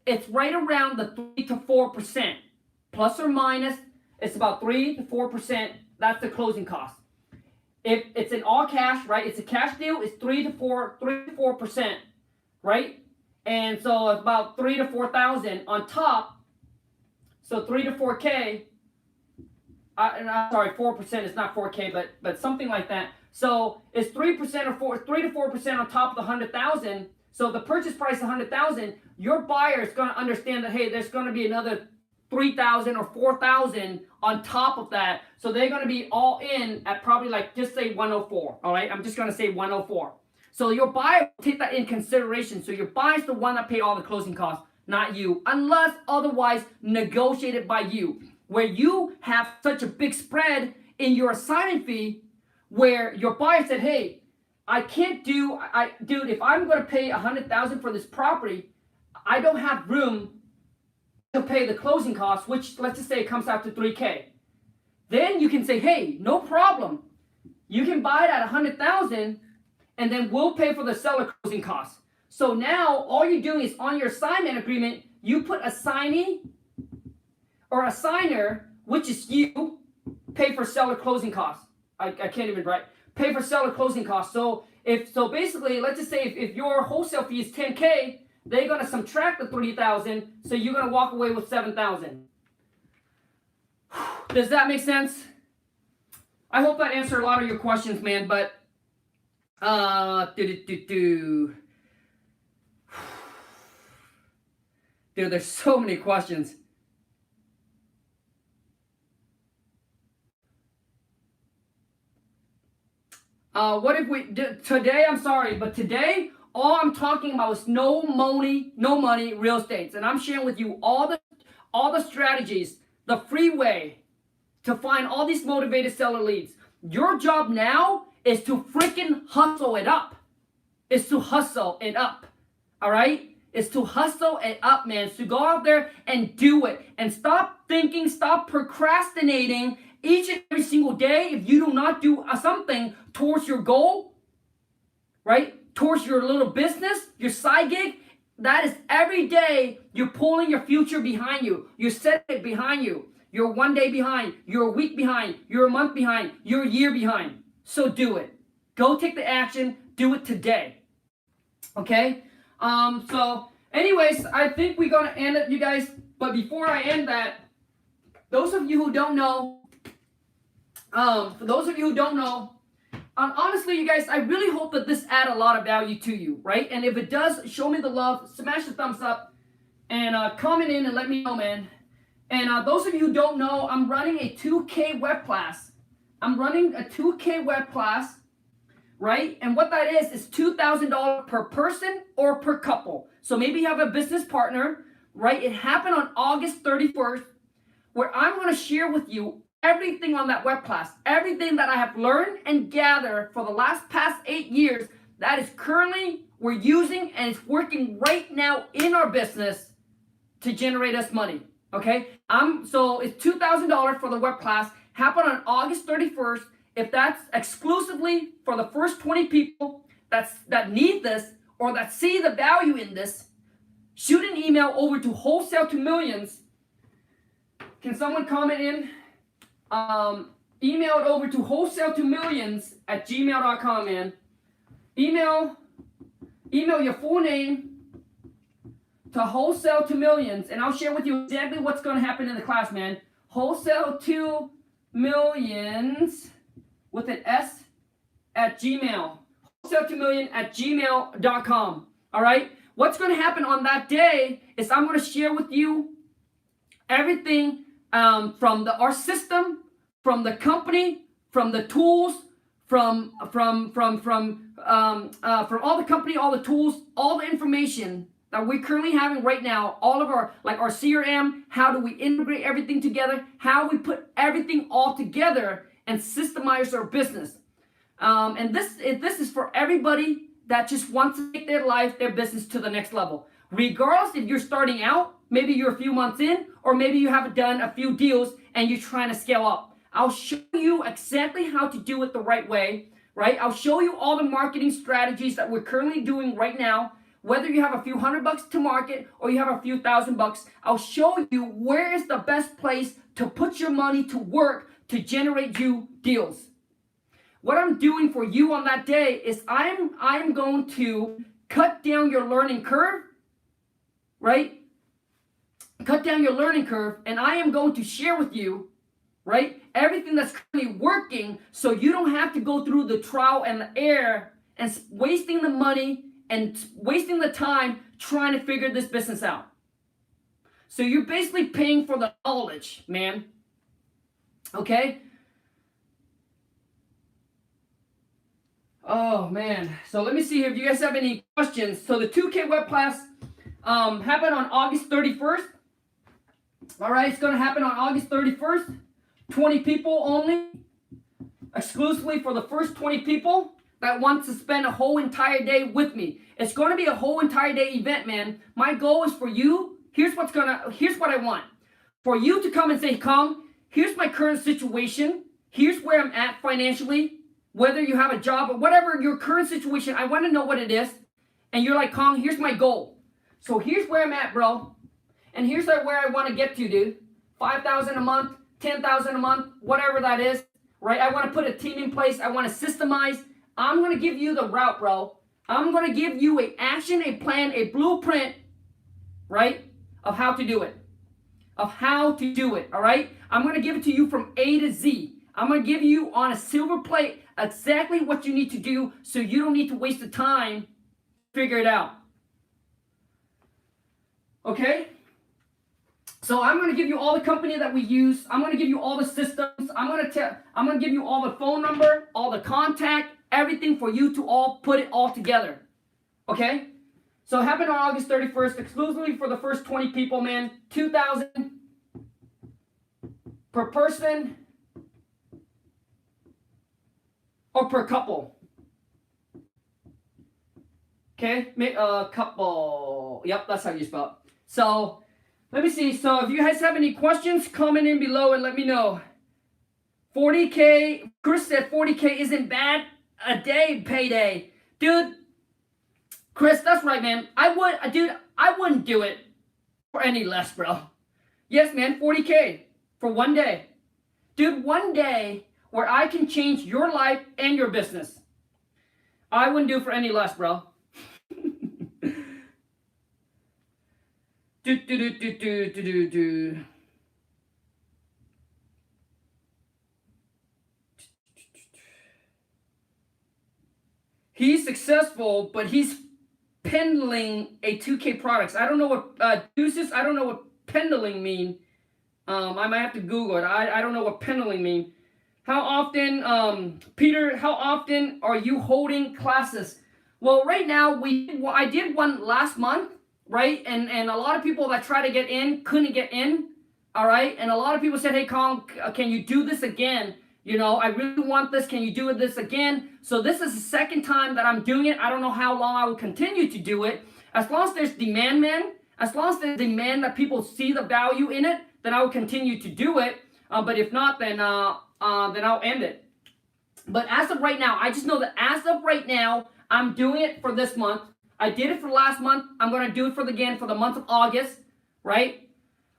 it's right around the 3 to 4%, plus or minus. It's about 3 to 4%. That's the closing cost. If it's an all cash, right? It's a cash deal. It's 3 to 4%, right? And so it's about 3 to 4,000 on top. So 3 to 4K. I'm sorry, 4%. It's not 4K, but something like that. So it's 3% or 3 to 4% on top of the 100,000. So the purchase price is 100,000. Your buyer is going to understand that, hey, there's going to be another 3,000 or 4,000 on top of that. So they're going to be all in at probably like, just say 104. All right, I'm just going to say 104. So your buyer will take that in consideration. So your buyer's the one that paid all the closing costs, not you, unless otherwise negotiated by you, where you have such a big spread in your assignment fee, where your buyer said, hey, I can't do, dude, if I'm going to pay $100,000 for this property, I don't have room to pay the closing costs, which let's just say it comes out to 3K. Then you can say, hey, no problem. You can buy it at $100,000. And then we'll pay for the seller closing costs. So now all you're doing is on your assignment agreement, you put assignee or assigner, which is you, pay for seller closing costs. I can't even write. Pay for seller closing costs. So basically, let's just say if your wholesale fee is 10K, they're gonna subtract the 3,000, so you're gonna walk away with 7,000. Does that make sense? I hope that answered a lot of your questions, man. But dude, there's so many questions. What if we today? I'm sorry, but today All I'm talking about is no money real estate. And I'm sharing with you all the strategies, the free way to find all these motivated seller leads. Your job now is to freaking hustle it up. It's to hustle it up. All right? It's to hustle it up, man. It's to go out there and do it. And stop thinking, stop procrastinating each and every single day. If you do not do something towards your goal, right? Towards your little business, your side gig, that is every day you're pulling your future behind you. You're setting it behind you. You're 1 day behind. You're a week behind. You're a month behind. You're a year behind. So do it. Go take the action. Do it today. Okay? So anyways, I think we're going to end it, you guys. But before I end that, those of you who don't know, honestly, you guys, I really hope that this add a lot of value to you, right? And if it does, show me the love, smash the thumbs up, and comment in and let me know, man. And those of you who don't know, I'm running a 2K web class. I'm running a 2K web class, right? And what that is $2,000 per person or per couple. So maybe you have a business partner, right? It happened on August 31st, where I'm going to share with you everything on that web class, everything that I have learned and gathered for the past 8 years that is currently we're using and it's working right now in our business to generate us money. Okay, so it's $2,000 for the web class. Happened on August 31st. If that's exclusively for the first 20 people that need this or that see the value in this, shoot an email over to Wholesaletomillions. Can someone comment in? Email it over to Wholesaletomillions@gmail.com, man. Email your full name to Wholesaletomillions, and I'll share with you exactly what's going to happen in the class, man. Wholesaletomillions with an S at Gmail. Wholesaletomillion@gmail.com. All right? What's going to happen on that day is I'm going to share with you everything from our system, from the company, from the tools, from all the company, all the tools, all the information that we're currently having right now, all of our CRM, how do we integrate everything together, how we put everything all together and systemize our business. And this is for everybody that just wants to take their life, their business to the next level. Regardless if you're starting out, maybe you're a few months in, or maybe you haven't done a few deals and you're trying to scale up. I'll show you exactly how to do it the right way, right? I'll show you all the marketing strategies that we're currently doing right now. Whether you have a few $100 to market or you have a few $1,000, I'll show you where is the best place to put your money to work to generate you deals. What I'm doing for you on that day is I'm going to cut down your learning curve, right? Cut down your learning curve, and I am going to share with you, right, everything that's currently working so you don't have to go through the trial and the error and wasting the money and wasting the time trying to figure this business out. So you're basically paying for the knowledge, man. Okay? Oh, man. So let me see if you guys have any questions. So the 2K web class happened on August 31st. All right, it's going to happen on August 31st. 20 people only. Exclusively for the first 20 people that wants to spend a whole entire day with me. It's going to be a whole entire day event, man. My goal is for you. Here's what I want. For you to come and say, Khang, here's my current situation. Here's where I'm at financially. Whether you have a job or whatever your current situation, I want to know what it is. And you're like, Khang, here's my goal. So here's where I'm at, bro. And here's where I want to get to, dude. $5,000 a month, $10,000 a month, whatever that is, right? I want to put a team in place. I want to systemize. I'm going to give you the route, bro. I'm going to give you an action, a plan, a blueprint, right, of how to do it. All right? I'm going to give it to you from A to Z. I'm going to give you on a silver plate exactly what you need to do so you don't need to waste the time to figure it out. Okay? So I'm going to give you all the company that we use. I'm going to give you all the systems. I'm going to give you all the phone number, all the contact, everything for you to all put it all together. Okay? So it happened on August 31st, exclusively for the first 20 people, man. $2,000 per person or per couple. Okay? Couple. Yep, that's how you spell it. So, let me see. So if you guys have any questions, comment in below and let me know. 40K, Chris said 40K isn't bad a day payday. Dude, Chris, that's right, man. I wouldn't do it for any less, bro. Yes, man, 40K for one day. Dude, one day where I can change your life and your business. I wouldn't do it for any less, bro. He's successful, but he's pendling a 2K products. I don't know what deuces. I don't know what pendling mean. I might have to Google it. I don't know what pendling mean. How often, Peter? How often are you holding classes? Well, right now I did one last month, right? And a lot of people that try to get in couldn't get in. All right, and a lot of people said, "Hey, Khang, can you do this again? You know, I really want this. Can you do this again?" So this is the second time that I'm doing it. I don't know how long I will continue to do it. As long as there's demand, man. As long as there's demand that people see the value in it, then I will continue to do it. But if not, then I'll end it. But as of right now, I just know that as of right now, I'm doing it for this month. I did it for last month. I'm going to do it again for the month of August, right?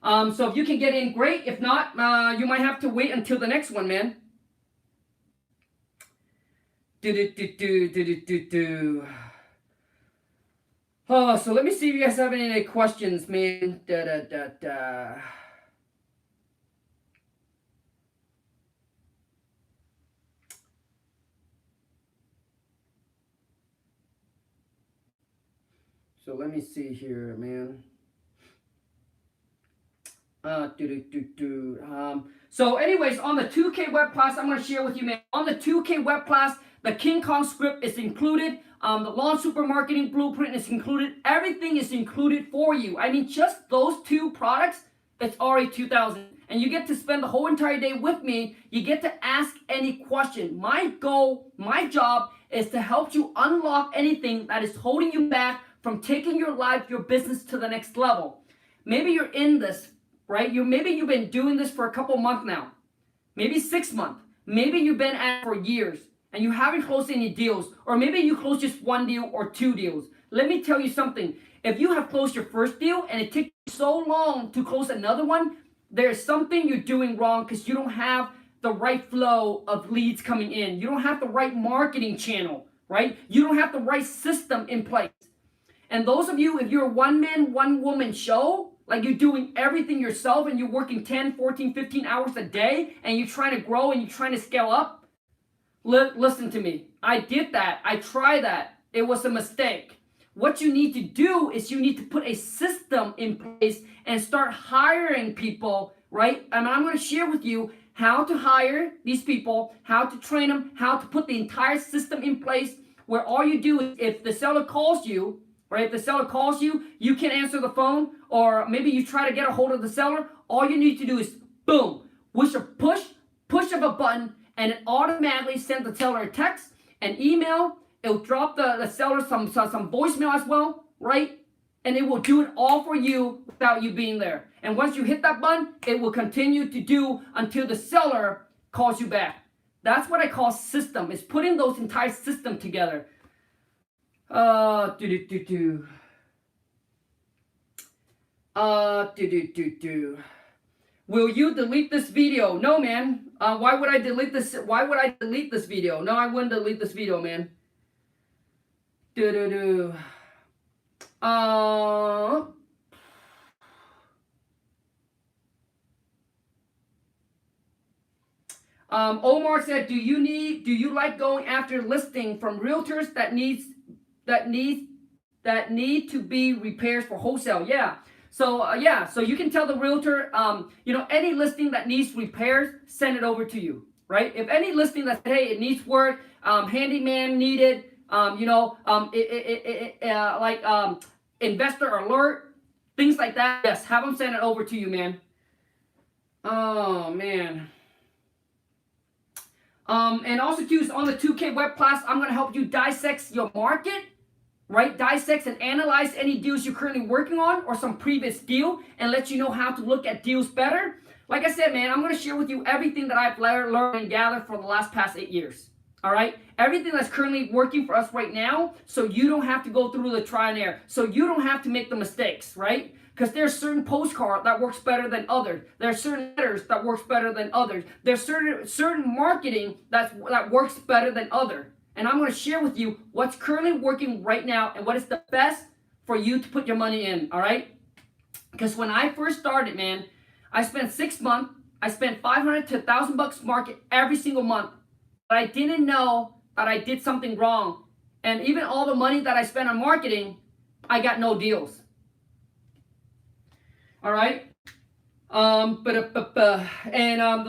So if you can get in, great. If not, you might have to wait until the next one, man. Oh, so let me see if you guys have any questions, man. So let me see here, man. So anyways, on the 2K web class, I'm going to share with you, man. On the 2K web class, the King Kong script is included. The launch supermarketing blueprint is included. Everything is included for you. I mean, just those two products, it's already $2,000. And you get to spend the whole entire day with me. You get to ask any question. My goal, my job is to help you unlock anything that is holding you back from taking your life, your business to the next level. Maybe you're in this, right? Maybe you've been doing this for a couple months now. Maybe 6 months. Maybe you've been at it for years and you haven't closed any deals. Or maybe you closed just one deal or two deals. Let me tell you something. If you have closed your first deal and it takes you so long to close another one, there's something you're doing wrong because you don't have the right flow of leads coming in. You don't have the right marketing channel, right? You don't have the right system in place. And those of you, if you're a one-man, one-woman show, like you're doing everything yourself and you're working 10, 14, 15 hours a day and you're trying to grow and you're trying to scale up, listen to me. I did that. I tried that. It was a mistake. What you need to do is you need to put a system in place and start hiring people, right? And I'm going to share with you how to hire these people, how to train them, how to put the entire system in place where all you do is if the seller calls you, right? If the seller calls you, you can answer the phone, or maybe you try to get a hold of the seller. All you need to do is boom, push of a button, and it automatically sends the seller a text, an email. It'll drop the seller some voicemail as well, right? And it will do it all for you without you being there. And once you hit that button, it will continue to do until the seller calls you back. That's what I call system. It's putting those entire system together. Will you delete this video? No, man. Why would I delete this? Why would I delete this video? No, I wouldn't delete this video, man. Omar said, do you like going after listing from realtors that need to be repairs for wholesale? Yeah. So so you can tell the realtor, any listing that needs repairs, send it over to you, right? If any listing that, hey, it needs work, handyman needed, investor alert, things like that. Yes, have them send it over to you, man. Oh, man. And also, too, on the 2K web class, I'm going to help you dissect your market, right? Dissect and analyze any deals you're currently working on or some previous deal and let you know how to look at deals better. Like I said, man, I'm going to share with you everything that I've learned and gathered for the past 8 years. All right? Everything that's currently working for us right now, so you don't have to go through the try and error. So you don't have to make the mistakes, right? Because there's certain postcard that works better than others. There's certain letters that works better than others. There's certain marketing that works better than others. And I'm going to share with you what's currently working right now and what is the best for you to put your money in, all right? Because when I first started, man, I spent 6 months. I spent $500 to $1,000 market every single month. But I didn't know that I did something wrong. And even all the money that I spent on marketing, I got no deals. All right. The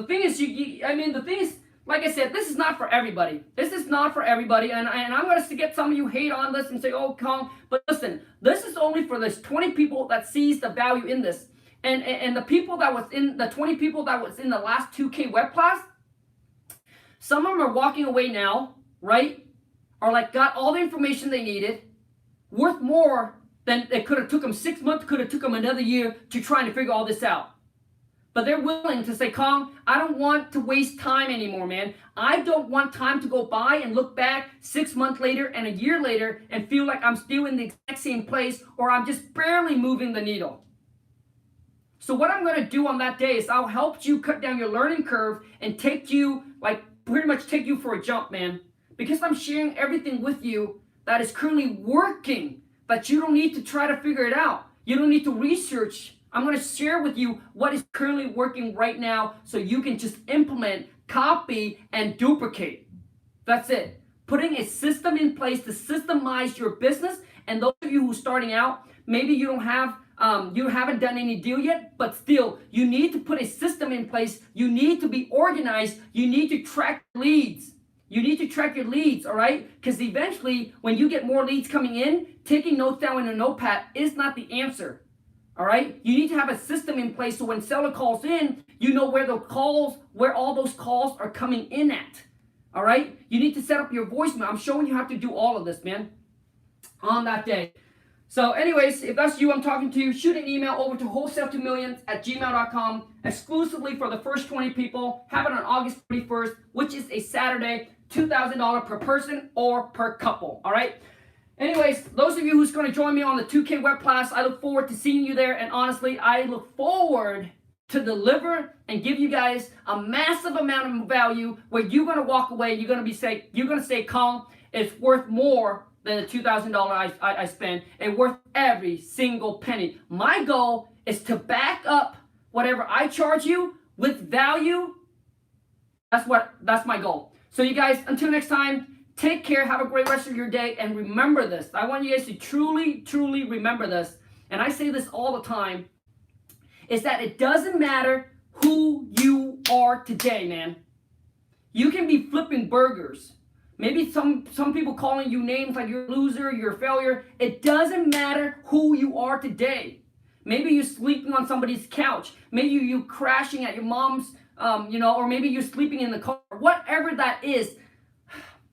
thing is, the thing is, like I said, this is not for everybody. This is not for everybody. And I'm going to get some of you hate on this and say, oh, Khang. But listen, this is only for those 20 people that sees the value in this. And the people that was in, the 20 people that was in the last 2K web class, some of them are walking away now, right? Or like got all the information they needed, worth more than it could have took them 6 months, could have took them another year to try and figure all this out. But they're willing to say, Khang, I don't want to waste time anymore, man. I don't want time to go by and look back 6 months later and a year later and feel like I'm still in the exact same place or I'm just barely moving the needle. So what I'm going to do on that day is I'll help you cut down your learning curve and take you, like pretty much take you for a jump, man. Because I'm sharing everything with you that is currently working, but you don't need to try to figure it out. You don't need to research. I'm going to share with you what is currently working right now so you can just implement, copy, and duplicate. That's it. Putting a system in place to systemize your business. And those of you who are starting out, maybe you don't have, you haven't done any deal yet, but still, you need to put a system in place. You need to be organized. You need to track leads. You need to track your leads, all right? Because eventually, when you get more leads coming in, taking notes down in a notepad is not the answer, all right? You need to have a system in place so when seller calls in, you know where all those calls are coming in at, all right? You need to set up your voicemail. I'm showing you how to do all of this, man, on that day. So anyways, if that's you I'm talking to, shoot an email over to wholesaletomillions@gmail.com exclusively for the first 20 people. Have it on August 31st, which is a Saturday, $2,000 per person or per couple, all right? Anyways, those of you who's going to join me on the 2K web class, I look forward to seeing you there. And honestly, I look forward to deliver and give you guys a massive amount of value where you're going to walk away. You're going to say, Khang, it's worth more than the $2,000 I spend, and worth every single penny. My goal is to back up whatever I charge you with value. That's my goal. So you guys, until next time, take care, have a great rest of your day, and remember this. I want you guys to truly, truly remember this, and I say this all the time, is that it doesn't matter who you are today, man. You can be flipping burgers. Maybe some people calling you names like you're a loser, you're a failure. It doesn't matter who you are today. Maybe you're sleeping on somebody's couch. Maybe you're crashing at your mom's, or maybe you're sleeping in the car. Whatever that is,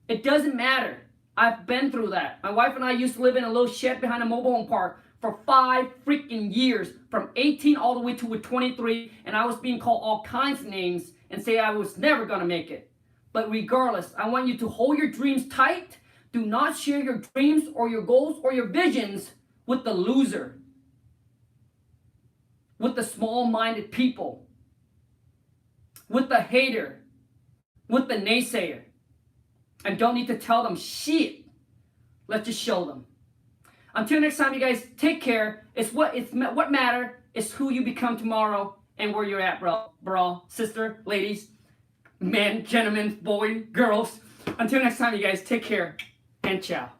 it doesn't matter. I've been through that. My wife and I used to live in a little shed behind a mobile home park for 5 freaking years, from 18 all the way to 23, and I was being called all kinds of names and say I was never going to make it. But regardless, I want you to hold your dreams tight. Do not share your dreams or your goals or your visions with the loser, with the small-minded people, with the hater, with the naysayer. And don't need to tell them shit. Let's just show them. Until next time, you guys, take care. What matter is who you become tomorrow and where you're at, bro, sister, ladies, men, gentlemen, boy, girls. Until next time, you guys, take care and ciao.